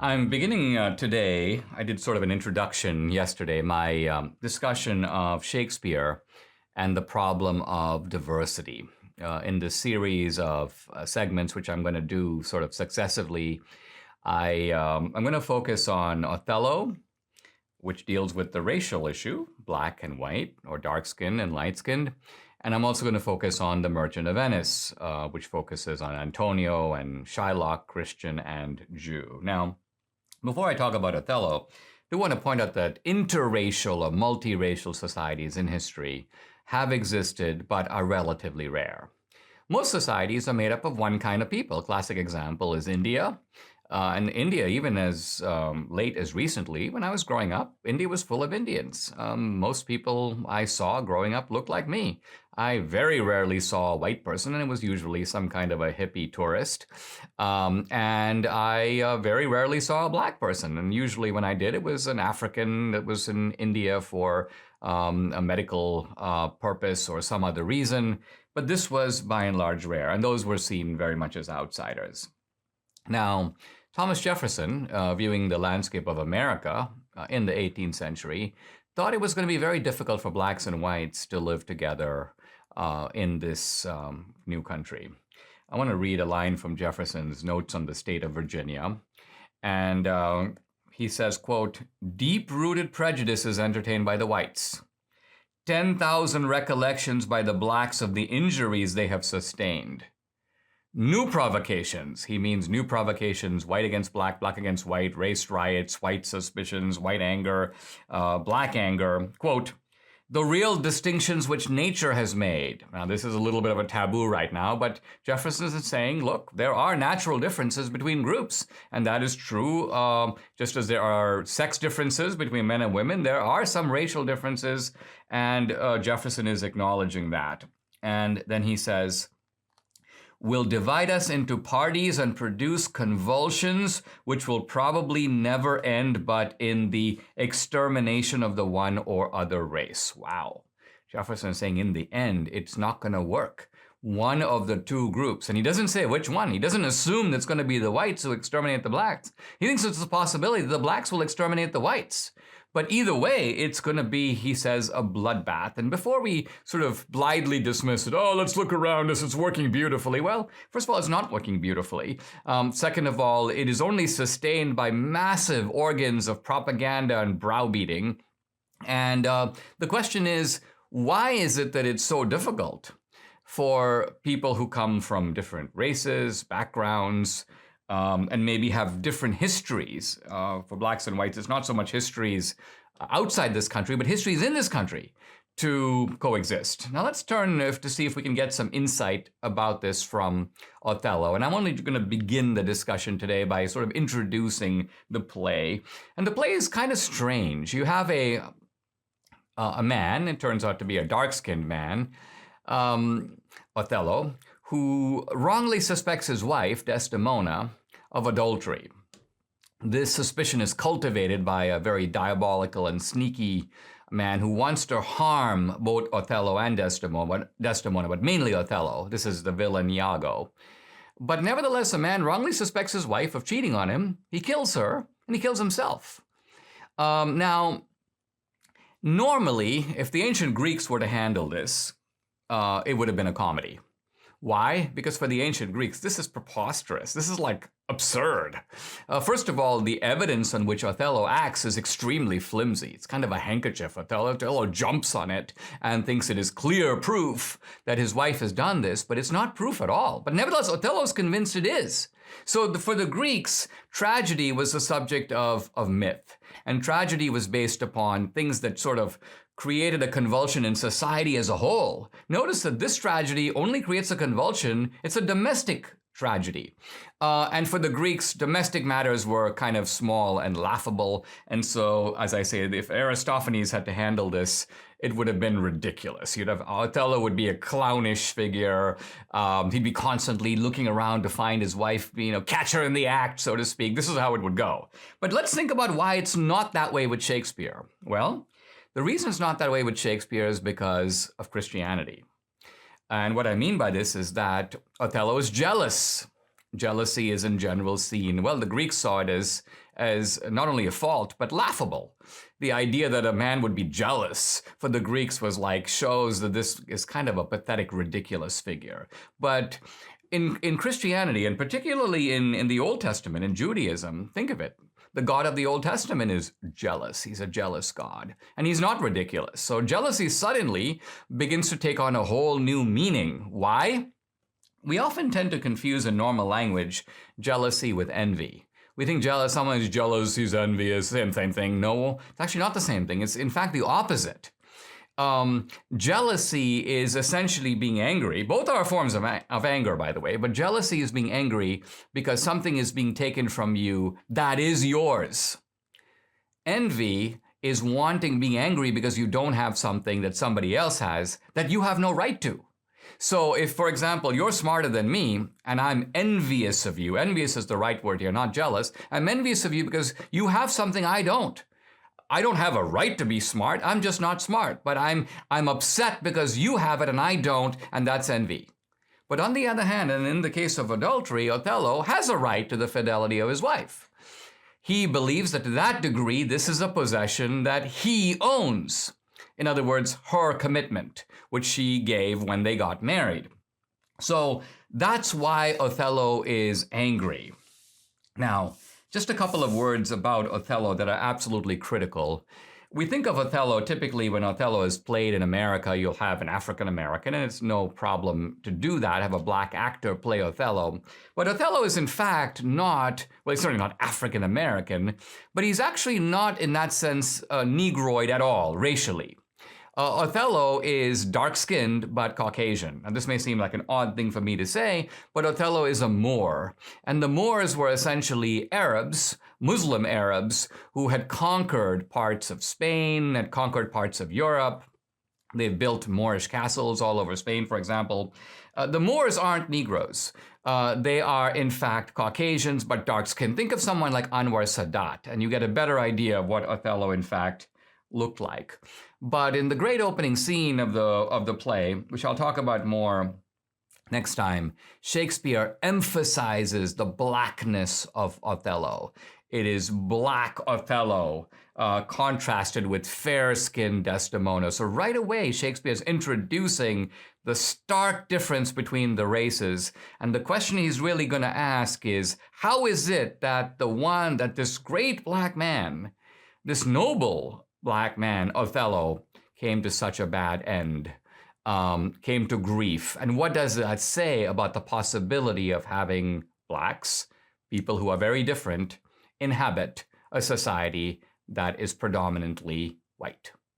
I'm beginning today. I did sort of an introduction yesterday, my discussion of Shakespeare and the problem of diversity. In this series of segments, which I'm going to do sort of successively, I'm going to focus on Othello, which deals with the racial issue, black and white, or dark-skinned and light-skinned. And I'm also going to focus on The Merchant of Venice, which focuses on Antonio and Shylock, Christian and Jew. Now, before I talk about Othello, I do want to point out that interracial or multiracial societies in history have existed but are relatively rare. Most societies are made up of one kind of people. A classic example is India. And India, even as late as recently, when I was growing up, India was full of Indians. Most people I saw growing up looked like me. I very rarely saw a white person, and it was usually some kind of a hippie tourist. And I very rarely saw a black person. And usually when I did, it was an African that was in India for a medical purpose or some other reason. But this was by and large rare, and those were seen very much as outsiders. Now, Thomas Jefferson, viewing the landscape of America in the 18th century, thought it was going to be very difficult for blacks and whites to live together in this new country. I want to read a line from Jefferson's Notes on the State of Virginia. And he says, quote, "Deep-rooted prejudices entertained by the whites. 10,000 recollections by the blacks of the injuries they have sustained. New provocations," he means new provocations, white against black, black against white, race riots, white suspicions, white anger, black anger, quote, "the real distinctions which nature has made." Now, this is a little bit of a taboo right now, but Jefferson is saying, look, there are natural differences between groups, and that is true. Just as there are sex differences between men and women, there are some racial differences, and Jefferson is acknowledging that. And then he says, "will divide us into parties and produce convulsions which will probably never end but in the extermination of the one or other race." Wow. Jefferson is saying in the end, it's not going to work. One of the two groups, and he doesn't say which one. He doesn't assume that's going to be the whites who exterminate the blacks. He thinks it's a possibility that the blacks will exterminate the whites. But either way, it's going to be, he says, a bloodbath. And before we sort of blithely dismiss it, oh, let's look around us, it's working beautifully. Well, first of all, it's not working beautifully. Second of all, it is only sustained by massive organs of propaganda and browbeating. And the question is, why is it that it's so difficult for people who come from different races, backgrounds, and maybe have different histories? For blacks and whites, it's not so much histories outside this country, but histories in this country to coexist. Now let's turn to see if we can get some insight about this from Othello. And I'm only going to begin the discussion today by sort of introducing the play. And the play is kind of strange. You have a man, it turns out to be a dark-skinned man, Othello, who wrongly suspects his wife, Desdemona, of adultery. This suspicion is cultivated by a very diabolical and sneaky man who wants to harm both Othello and Desdemona, but mainly Othello. This is the villain Iago. But nevertheless, a man wrongly suspects his wife of cheating on him. He kills her, and he kills himself. Now, normally, if the ancient Greeks were to handle this, it would have been a comedy. Why? Because for the ancient Greeks, this is preposterous. This is like absurd. First of all, the evidence on which Othello acts is extremely flimsy. It's kind of a handkerchief. Othello jumps on it and thinks it is clear proof that his wife has done this, but it's not proof at all. But nevertheless, Othello's convinced it is. So for the Greeks, tragedy was the subject of myth. And tragedy was based upon things that sort of created a convulsion in society as a whole. Notice that this tragedy only creates a convulsion. It's a domestic tragedy. And for the Greeks, domestic matters were kind of small and laughable. And so, as I say, if Aristophanes had to handle this, it would have been ridiculous. You'd have Othello would be a clownish figure. He'd be constantly looking around to find his wife, catch her in the act, so to speak. This is how it would go. But let's think about why it's not that way with Shakespeare. Well, the reason it's not that way with Shakespeare is because of Christianity. And what I mean by this is that Othello is jealous Jealousy is in general seen, well, the Greeks saw it as not only a fault, but laughable. The idea that a man would be jealous for the Greeks was like, shows that this is kind of a pathetic, ridiculous figure. But in Christianity, and particularly in the Old Testament, in Judaism, think of it. The God of the Old Testament is jealous. He's a jealous God. And he's not ridiculous. So jealousy suddenly begins to take on a whole new meaning. Why? We often tend to confuse in normal language jealousy with envy. We think someone is jealous, he's envious, same thing. No, it's actually not the same thing. It's in fact the opposite. Jealousy is essentially being angry. Both are forms of anger, by the way, but jealousy is being angry because something is being taken from you that is yours. Envy is being angry because you don't have something that somebody else has that you have no right to. So if, for example, you're smarter than me and I'm envious of you, envious is the right word here, not jealous. I'm envious of you because you have something I don't. I don't have a right to be smart. I'm just not smart. But I'm upset because you have it and I don't, and that's envy. But on the other hand, and in the case of adultery, Othello has a right to the fidelity of his wife. He believes that to that degree, this is a possession that he owns. In other words, her commitment, which she gave when they got married. So that's why Othello is angry. Now, just a couple of words about Othello that are absolutely critical. We think of Othello, typically when Othello is played in America, you'll have an African American, and it's no problem to do that, have a black actor play Othello. But Othello is in fact not, well, he's certainly not African American, but he's actually not in that sense Negroid at all, racially. Othello is dark-skinned but Caucasian. And this may seem like an odd thing for me to say, but Othello is a Moor. And the Moors were essentially Arabs, Muslim Arabs, who had conquered parts of Spain, had conquered parts of Europe. They've built Moorish castles all over Spain, for example. The Moors aren't Negroes. They are, in fact, Caucasians, but dark-skinned. Think of someone like Anwar Sadat, and you get a better idea of what Othello, in fact, looked like. But in the great opening scene of the play, which I'll talk about more next time, Shakespeare emphasizes the blackness of Othello. It is black Othello contrasted with fair-skinned Desdemona. So right away, Shakespeare's introducing the stark difference between the races. And the question he's really going to ask is, how is it that this great black man, this noble black man, Othello, came to such a bad end, came to grief? And what does that say about the possibility of having blacks, people who are very different, inhabit a society that is predominantly white?